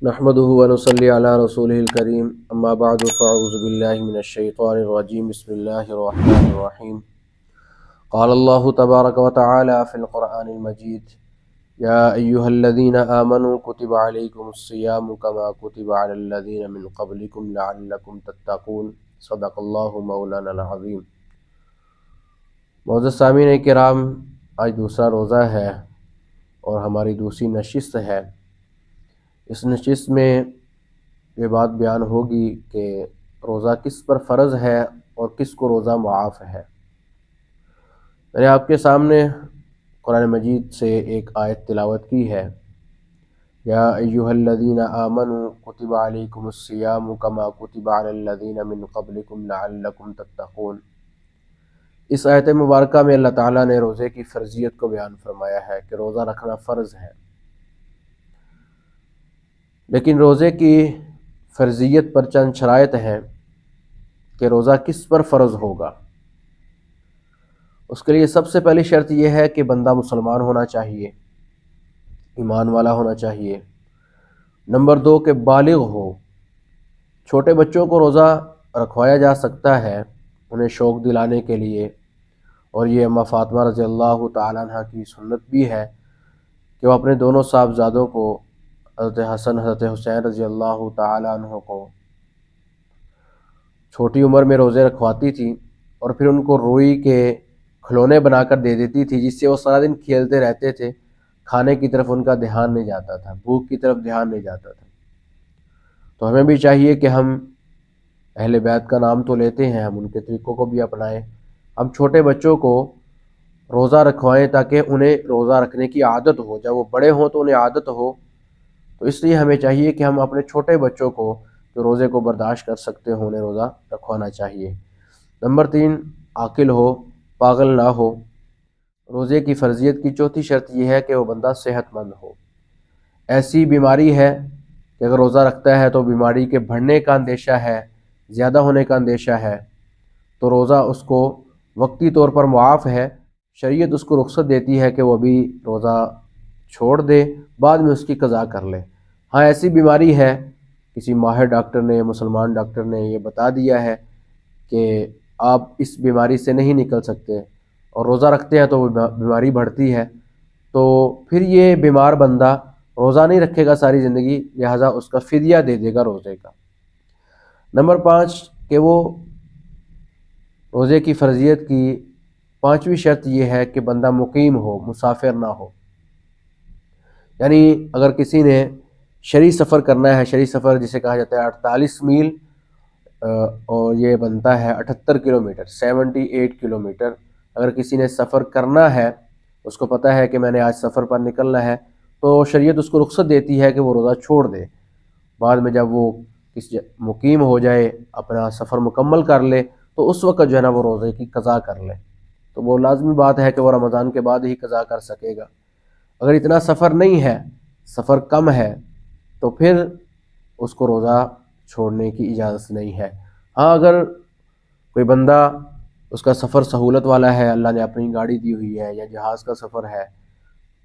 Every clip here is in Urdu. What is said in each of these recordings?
نحمده ونصلي على رسوله الكريم اما بعد فاعوذ بالله من الشيطان الرجيم بسم الله الرحمن الرحيم قال الله تبارك وتعالى في القرآن المجيد يا أيها الذين آمنوا كتب عليكم الصيام كما كتب على الذين من قبلكم لعلكم تتقون صدق الله مولانا العظيم۔ معزز سامعین کرام، آج دوسرا روزہ ہے اور ہماری دوسری نشست ہے۔ اس نشست میں یہ بات بیان ہوگی کہ روزہ کس پر فرض ہے اور کس کو روزہ معاف ہے۔ میں نے آپ کے سامنے قرآن مجید سے ایک آیت تلاوت کی ہے، یا ایھا الذین آمنوا کتب علیکم الصیام کما کتب علی الذین من قبلکم لعلکم تتقون۔ اس آیت مبارکہ میں اللہ تعالیٰ نے روزے کی فرضیت کو بیان فرمایا ہے کہ روزہ رکھنا فرض ہے، لیکن روزے کی فرضیت پر چند شرائط ہیں کہ روزہ کس پر فرض ہوگا۔ اس کے لیے سب سے پہلی شرط یہ ہے کہ بندہ مسلمان ہونا چاہیے، ایمان والا ہونا چاہیے۔ نمبر 2 کہ بالغ ہو۔ چھوٹے بچوں کو روزہ رکھوایا جا سکتا ہے انہیں شوق دلانے کے لیے، اور یہ اماں فاطمہ رضی اللہ تعالیٰ عنہ کی سنت بھی ہے کہ وہ اپنے دونوں صاحبزادوں کو، حضرت حسن حضرت حسین رضی اللہ تعالیٰ عنہ کو، چھوٹی عمر میں روزے رکھواتی تھی اور پھر ان کو روئی کے کھلونے بنا کر دے دیتی تھی، جس سے وہ سارا دن کھیلتے رہتے تھے، کھانے کی طرف ان کا دھیان نہیں جاتا تھا، بھوک کی طرف دھیان نہیں جاتا تھا۔ تو ہمیں بھی چاہیے کہ ہم اہل بیت کا نام تو لیتے ہیں، ہم ان کے طریقوں کو بھی اپنائیں۔ ہم چھوٹے بچوں کو روزہ رکھوائیں تاکہ انہیں روزہ رکھنے کی عادت ہو، جب وہ بڑے ہوں تو انہیں عادت ہو۔ تو اس لیے ہمیں چاہیے کہ ہم اپنے چھوٹے بچوں کو جو روزے کو برداشت کر سکتے ہوں انہیں روزہ رکھوانا چاہیے۔ نمبر 3 عاقل ہو، پاگل نہ ہو۔ روزے کی فرضیت کی چوتھی شرط یہ ہے کہ وہ بندہ صحت مند ہو۔ ایسی بیماری ہے کہ اگر روزہ رکھتا ہے تو بیماری کے بڑھنے کا اندیشہ ہے، زیادہ ہونے کا اندیشہ ہے، تو روزہ اس کو وقتی طور پر معاف ہے۔ شریعت اس کو رخصت دیتی ہے کہ وہ ابھی روزہ چھوڑ دے، بعد میں اس کی قضا کر لے۔ ہاں ایسی بیماری ہے، کسی ماہر ڈاکٹر نے، مسلمان ڈاکٹر نے یہ بتا دیا ہے کہ آپ اس بیماری سے نہیں نکل سکتے اور روزہ رکھتے ہیں تو وہ بیماری بڑھتی ہے، تو پھر یہ بیمار بندہ روزہ نہیں رکھے گا ساری زندگی، لہٰذا اس کا فدیہ دے دے گا روزے کا۔ نمبر 5 کہ وہ روزے کی فرضیت کی 5ویں شرط یہ ہے کہ بندہ مقیم ہو، مسافر نہ ہو۔ یعنی اگر کسی نے شرعی سفر کرنا ہے، شرعی سفر جسے کہا جاتا ہے 48 میل، اور یہ بنتا ہے 78 کلومیٹر، 78 کلومیٹر۔ اگر کسی نے سفر کرنا ہے، اس کو پتہ ہے کہ میں نے آج سفر پر نکلنا ہے، تو شریعت اس کو رخصت دیتی ہے کہ وہ روزہ چھوڑ دے۔ بعد میں جب وہ مقیم ہو جائے، اپنا سفر مکمل کر لے، تو اس وقت جو ہے نا وہ روزے کی قضا کر لے۔ تو وہ لازمی بات ہے کہ وہ رمضان کے بعد ہی قضا کر سکے گا۔ اگر اتنا سفر نہیں ہے، سفر کم ہے، تو پھر اس کو روزہ چھوڑنے کی اجازت نہیں ہے۔ ہاں اگر کوئی بندہ، اس کا سفر سہولت والا ہے، اللہ نے اپنی گاڑی دی ہوئی ہے یا جہاز کا سفر ہے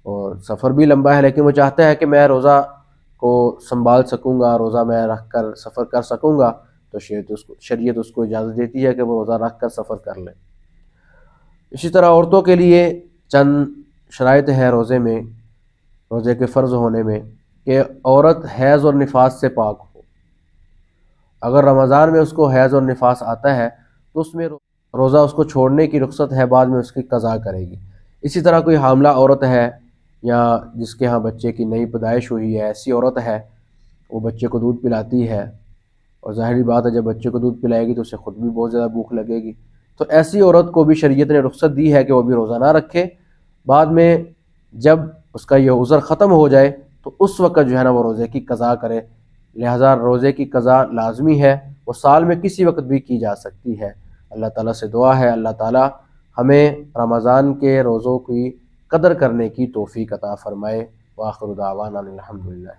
اور سفر بھی لمبا ہے، لیکن وہ چاہتا ہے کہ میں روزہ کو سنبھال سکوں گا، روزہ میں رکھ کر سفر کر سکوں گا، تو شریعت اس کو اجازت دیتی ہے کہ وہ روزہ رکھ کر سفر کر لے۔ اسی طرح عورتوں کے لیے چند شرائط ہیں روزے میں، روزے کے فرض ہونے میں، کہ عورت حیض اور نفاس سے پاک ہو۔ اگر رمضان میں اس کو حیض اور نفاس آتا ہے تو اس میں روزہ اس کو چھوڑنے کی رخصت ہے، بعد میں اس کی قضا کرے گی۔ اسی طرح کوئی حاملہ عورت ہے یا جس کے ہاں بچے کی نئی پیدائش ہوئی ہے، ایسی عورت ہے، وہ بچے کو دودھ پلاتی ہے، اور ظاہری بات ہے جب بچے کو دودھ پلائے گی تو اسے خود بھی بہت زیادہ بھوک لگے گی، تو ایسی عورت کو بھی شریعت نے رخصت دی ہے کہ وہ بھی روزہ نہ رکھے۔ بعد میں جب اس کا یہ عذر ختم ہو جائے تو اس وقت جو ہے نا وہ روزے کی قضا کرے۔ لہٰذا روزے کی قضا لازمی ہے، وہ سال میں کسی وقت بھی کی جا سکتی ہے۔ اللہ تعالیٰ سے دعا ہے اللہ تعالیٰ ہمیں رمضان کے روزوں کی قدر کرنے کی توفیق عطا فرمائے۔ وآخر دعوانا الحمدللہ۔